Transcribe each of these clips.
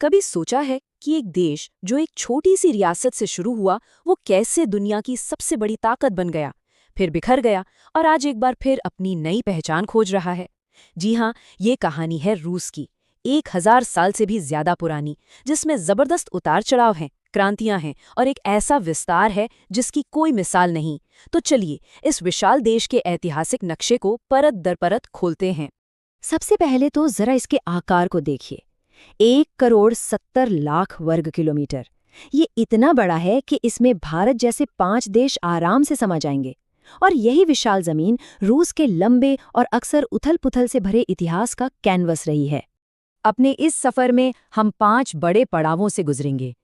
कभी सोचा है कि एक देश जो एक छोटी सी रियासत से शुरू हुआ वो कैसे दुनिया की सबसे बड़ी ताकत बन गया, फिर बिखर गया और आज एक बार फिर अपनी नई पहचान खोज रहा है? जी हाँ, ये कहानी है रूस की, 1000 साल से भी ज्यादा पुरानी, जिसमें जबरदस्त उतार चढ़ाव हैं, क्रांतियां हैं और एक ऐसा विस्तार है जिसकी कोई मिसाल नहीं। तो चलिए इस विशाल देश के ऐतिहासिक नक्शे को परत दर परत खोलते हैं। सबसे पहले तो जरा इसके आकार को देखिए। 1,70,00,000 वर्ग किलोमीटर। ये इतना बड़ा है कि इसमें भारत जैसे 5 देश आराम से समा जाएंगे। और यही विशाल जमीन रूस के लंबे और अक्सर उथल-पुथल से भरे इतिहास का कैनवस रही है। अपने इस सफर में हम 5 बड़े पड़ावों से गुजरेंगे।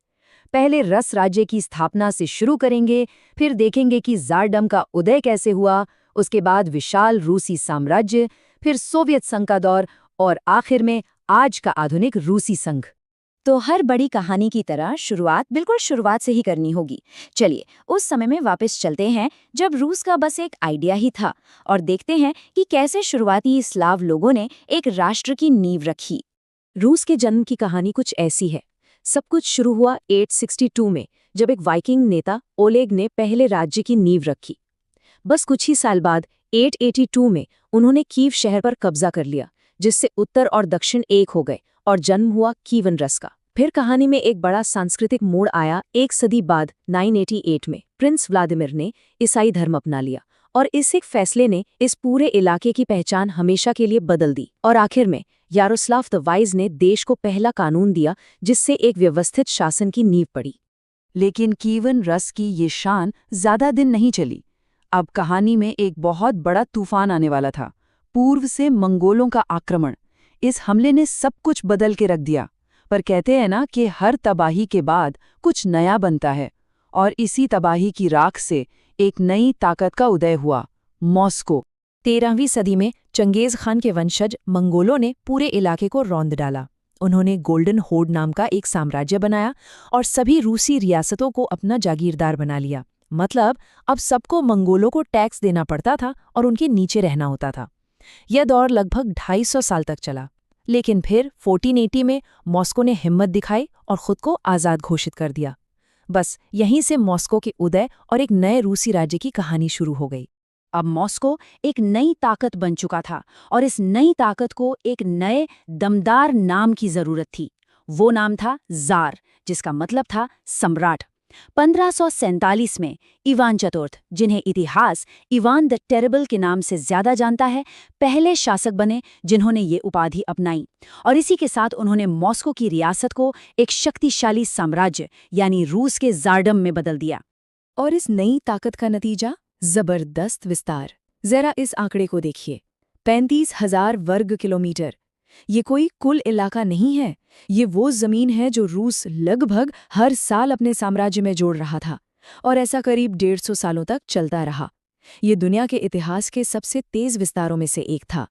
पहले रस राज्य की स्थापना से शुरू करेंगे, फिर देखेंगे कि ज़ारडम का उदय कैसे हुआ, उसके बाद विशाल रूसी साम्राज्य, फिर सोवियत संघ का दौर और आखिर में आज का आधुनिक रूसी संघ। तो हर बड़ी कहानी की तरह शुरुआत बिल्कुल शुरुआत से ही करनी होगी। चलिए उस समय में वापस चलते हैं जब रूस का बस एक आइडिया ही था और देखते हैं कि कैसे शुरुआती स्लाव लोगों ने एक राष्ट्र की नींव रखी। रूस के जन्म की कहानी कुछ ऐसी है। सब कुछ शुरू हुआ 862 में, जब एक वाइकिंग नेता ओलेग ने पहले राज्य की नींव रखी। बस कुछ ही साल बाद 882 में उन्होंने कीव शहर पर कब्जा कर लिया, जिससे उत्तर और दक्षिण एक हो गए और जन्म हुआ कीवन रस का। फिर कहानी में एक बड़ा सांस्कृतिक मोड़ आया। एक सदी बाद 988 में प्रिंस व्लादिमीर ने ईसाई धर्म अपना लिया और इस एक फैसले ने इस पूरे इलाके की पहचान हमेशा के लिए बदल दी। और आखिर में यारोस्लाव द वाइज ने देश को पहला कानून दिया, जिससे एक व्यवस्थित शासन की नींव पड़ी। लेकिन कीवन रस की ये शान ज्यादा दिन नहीं चली। अब कहानी में एक बहुत बड़ा तूफान आने वाला था, पूर्व से मंगोलों का आक्रमण। इस हमले ने सब कुछ बदल के रख दिया। पर कहते हैं ना कि हर तबाही के बाद कुछ नया बनता है, और इसी तबाही की राख से एक नई ताकत का उदय हुआ, मॉस्को। 13वीं सदी में चंगेज खान के वंशज मंगोलों ने पूरे इलाके को रौंद डाला। उन्होंने गोल्डन होर्ड नाम का एक साम्राज्य बनाया और सभी रूसी रियासतों को अपना जागीरदार बना लिया। मतलब अब सबको मंगोलों को टैक्स देना पड़ता था और उनके नीचे रहना होता था। यह दौर लगभग 250 साल तक चला, लेकिन फिर 1480 में मॉस्को ने हिम्मत दिखाई और खुद को आज़ाद घोषित कर दिया। बस यहीं से मॉस्को के उदय और एक नए रूसी राज्य की कहानी शुरू हो गई। अब मॉस्को एक नई ताकत बन चुका था और इस नई ताकत को एक नए दमदार नाम की जरूरत थी। वो नाम था ज़ार, जिसका मतलब था सम्राट। 1547 में इवान चतुर्थ, जिन्हें इतिहास इवान द टेरेबल के नाम से ज्यादा जानता है, पहले शासक बने जिन्होंने ये उपाधि अपनाई। और इसी के साथ उन्होंने मॉस्को की रियासत को एक शक्तिशाली साम्राज्य यानी रूस के ज़ारडम में बदल दिया। और इस नई ताकत का नतीजा जबरदस्त विस्तार। जरा इस आंकड़े को देखिए, 35,000 वर्ग किलोमीटर। ये कोई कुल इलाका नहीं है, ये वो जमीन है जो रूस लगभग हर साल अपने साम्राज्य में जोड़ रहा था, और ऐसा करीब 150 सालों तक चलता रहा। ये दुनिया के इतिहास के सबसे तेज विस्तारों में से एक था।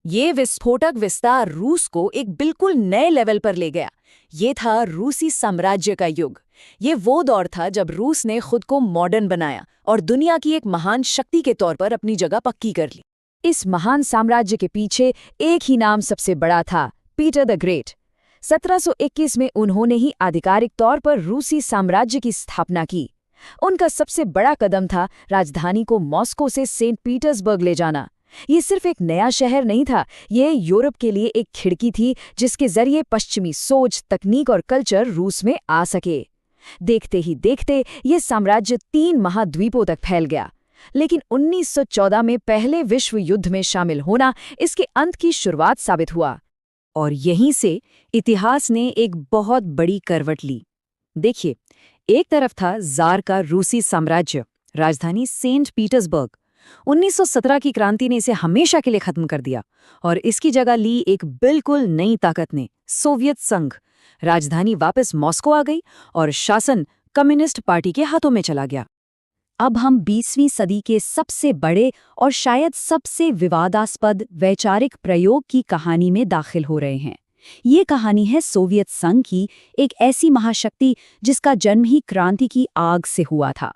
ये विस्फोटक विस्तार रूस को एक बिल्कुल नए लेवल पर ले गया। ये था रूसी साम्राज्य का युग। ये वो दौर था जब रूस ने खुद को मॉडर्न बनाया और दुनिया की एक महान शक्ति के तौर पर अपनी जगह पक्की कर ली। इस महान साम्राज्य के पीछे एक ही नाम सबसे बड़ा था, पीटर द ग्रेट। 1721 में उन्होंने ही आधिकारिक तौर पर रूसी साम्राज्य की स्थापना की। उनका सबसे बड़ा कदम था राजधानी को मॉस्को से सेंट पीटर्सबर्ग ले जाना। ये सिर्फ एक नया शहर नहीं था, ये यूरोप के लिए एक खिड़की थी जिसके जरिए पश्चिमी सोच, तकनीक और कल्चर रूस में आ सके। देखते ही देखते ये साम्राज्य 3 महाद्वीपों तक फैल गया। लेकिन 1914 में पहले विश्व युद्ध में शामिल होना इसके अंत की शुरुआत साबित हुआ, और यहीं से इतिहास ने एक बहुत बड़ी करवट ली। देखिए, एक तरफ था ज़ार का रूसी साम्राज्य, राजधानी सेंट पीटर्सबर्ग। 1917 की क्रांति ने इसे हमेशा के लिए खत्म कर दिया और इसकी जगह ली एक बिल्कुल नई ताकत ने, सोवियत संघ। राजधानी वापस मॉस्को आ गई और शासन कम्युनिस्ट पार्टी के हाथों में चला गया। अब हम 20वीं सदी के सबसे बड़े और शायद सबसे विवादास्पद वैचारिक प्रयोग की कहानी में दाखिल हो रहे हैं। ये कहानी है सोवियत संघ की, एक ऐसी महाशक्ति जिसका जन्म ही क्रांति की आग से हुआ था।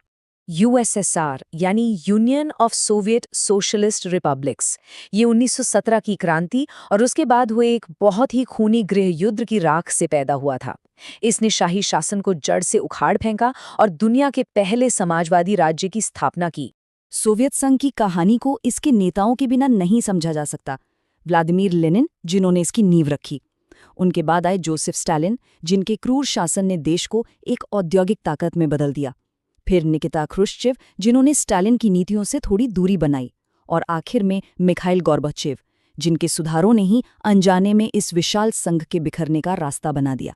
यूएसएसआर यानी union of Soviet socialist republics. ये 1917 की क्रांति और उसके बाद हुए एक बहुत ही खूनी गृह युद्ध की राख से पैदा हुआ था। इसने शाही शासन को जड़ से उखाड़ फेंका और दुनिया के पहले समाजवादी राज्य की स्थापना की। सोवियत संघ की कहानी को इसके नेताओं के बिना नहीं समझा जा सकता। व्लादिमीर लेनिन, जिन्होंने इसकी नींव रखी। उनके बाद आए जोसेफ स्टालिन, जिनके क्रूर शासन ने देश को एक औद्योगिक ताकत में बदल दिया। फिर निकिता ख्रुश्चेव, जिन्होंने स्टालिन की नीतियों से थोड़ी दूरी बनाई। और आखिर में मिखाइल गोर्बाचेव, जिनके सुधारों ने ही अनजाने में इस विशाल संघ के बिखरने का रास्ता बना दिया।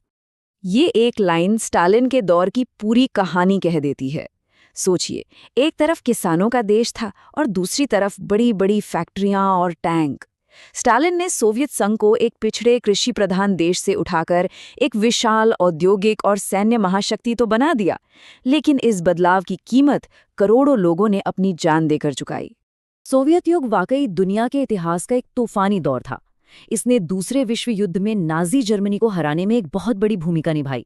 ये एक लाइन स्टालिन के दौर की पूरी कहानी कह देती है। सोचिए, एक तरफ किसानों का देश था और दूसरी तरफ बड़ी बड़ी फैक्ट्रियां और टैंक। स्टालिन ने सोवियत संघ को एक पिछड़े कृषि प्रधान देश से उठाकर एक विशाल औद्योगिक और सैन्य महाशक्ति तो बना दिया, लेकिन इस बदलाव की कीमत करोड़ों लोगों ने अपनी जान देकर चुकाई। सोवियत युग वाकई दुनिया के इतिहास का एक तूफानी दौर था। इसने दूसरे विश्व युद्ध में नाजी जर्मनी को हराने में एक बहुत बड़ी भूमिका निभाई।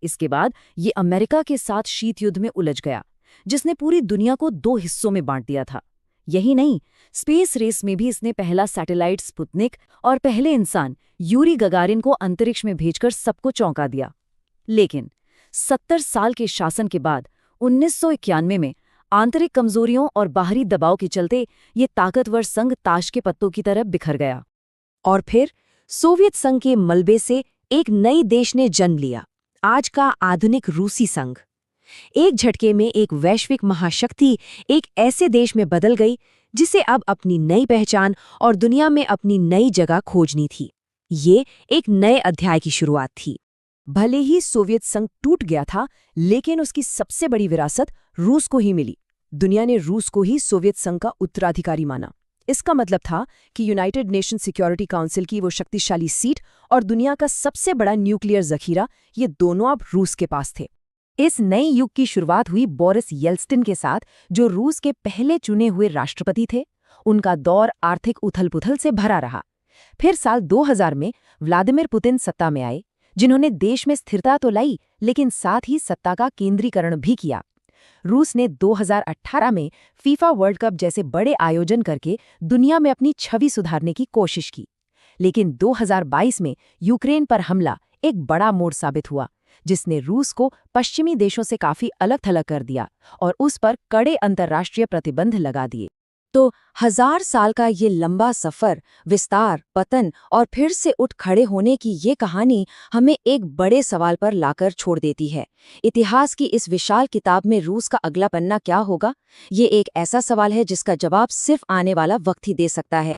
इसके बाद ये अमेरिका के साथ शीत युद्ध में उलझ गया, जिसने पूरी दुनिया को 2 हिस्सों में बांट दिया था। यही नहीं, स्पेस रेस में भी इसने पहला सैटेलाइट स्पुतनिक और पहले इंसान यूरी गगारिन को अंतरिक्ष में भेजकर सबको चौंका दिया। लेकिन 70 साल के शासन के बाद 1991 में आंतरिक कमजोरियों और बाहरी दबाव के चलते ये ताकतवर संघ ताश के पत्तों की तरह बिखर गया। और फिर सोवियत संघ के मलबे से एक नई देश ने जन्म लिया, आज का आधुनिक रूसी संघ। एक झटके में एक वैश्विक महाशक्ति एक ऐसे देश में बदल गई जिसे अब अपनी नई पहचान और दुनिया में अपनी नई जगह खोजनी थी। ये एक नए अध्याय की शुरुआत थी। भले ही सोवियत संघ टूट गया था, लेकिन उसकी सबसे बड़ी विरासत रूस को ही मिली। दुनिया ने रूस को ही सोवियत संघ का उत्तराधिकारी माना। इसका मतलब था कि यूनाइटेड नेशन सिक्योरिटी काउंसिल की वो शक्तिशाली सीट और दुनिया का सबसे बड़ा न्यूक्लियर जखीरा, ये दोनों अब रूस के पास थे। इस नए युग की शुरुआत हुई बोरिस येल्त्सिन के साथ, जो रूस के पहले चुने हुए राष्ट्रपति थे। उनका दौर आर्थिक उथल-पुथल से भरा रहा। फिर साल 2000 में व्लादिमीर पुतिन सत्ता में आए, जिन्होंने देश में स्थिरता तो लाई, लेकिन साथ ही सत्ता का केंद्रीकरण भी किया। रूस ने 2018 में फीफा वर्ल्ड कप जैसे बड़े आयोजन करके दुनिया में अपनी छवि सुधारने की कोशिश की। लेकिन 2022 में यूक्रेन पर हमला एक बड़ा मोड़ साबित हुआ, जिसने रूस को पश्चिमी देशों से काफी अलग-थलग कर दिया और उस पर कड़े अंतर्राष्ट्रीय प्रतिबंध लगा दिए। तो 1000 साल का ये लंबा सफर, विस्तार, पतन और फिर से उठ खड़े होने की ये कहानी हमें एक बड़े सवाल पर लाकर छोड़ देती है। इतिहास की इस विशाल किताब में रूस का अगला पन्ना क्या होगा? ये एक ऐसा सवाल है जिसका जवाब सिर्फ आने वाला वक्त ही दे सकता है।